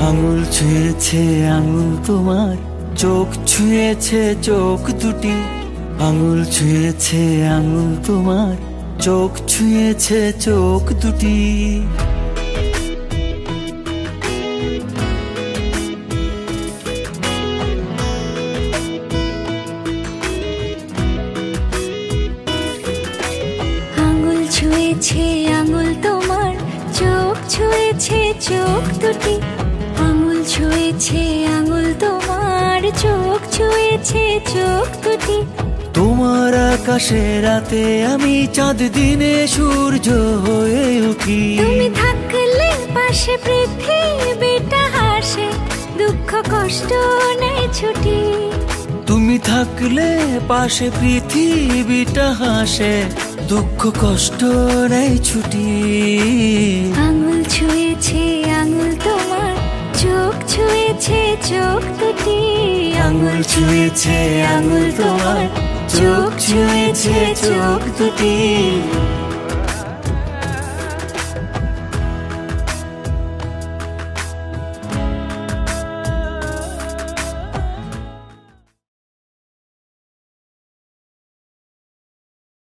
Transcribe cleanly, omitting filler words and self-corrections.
আঙুল ছুঁয়েছে আঙুল তোমার, চোখ ছুঁয়েছে চোখ দুটি। আঙুল ছুঁয়েছে আঙুল তোমার, চোখ ছুঁয়েছে চোখ দুটি। আঙুল ছুঁয়েছে আঙুল তোমার, চোখ ছুঁয়েছে চোখ দুটি। আঙুল ছুঁয়েছে আঙুল তোমার, চোখ ছুঁয়েছে চোখ দুটি। তোমার আকাশে রাতে আমি চাঁদ, দিনে সূর্য হয়ে উঠি। তুমি থাকলে পাশে পৃথিবীটা হাসে, দুঃখ কষ্ট নেই ছুটি। তুমি থাকলে পাশে পৃথিবীটা হাসে, দুঃখ কষ্ট নেই ছুটি। আঙুল ছুঁয়েছে আঙুল তোমার, চোখ ছুঁয়েছে চোখ দুটি। আঙুল ছুঁয়েছে আঙুল তোমার, চোখ ছুঁয়েছে চোখ দুটি।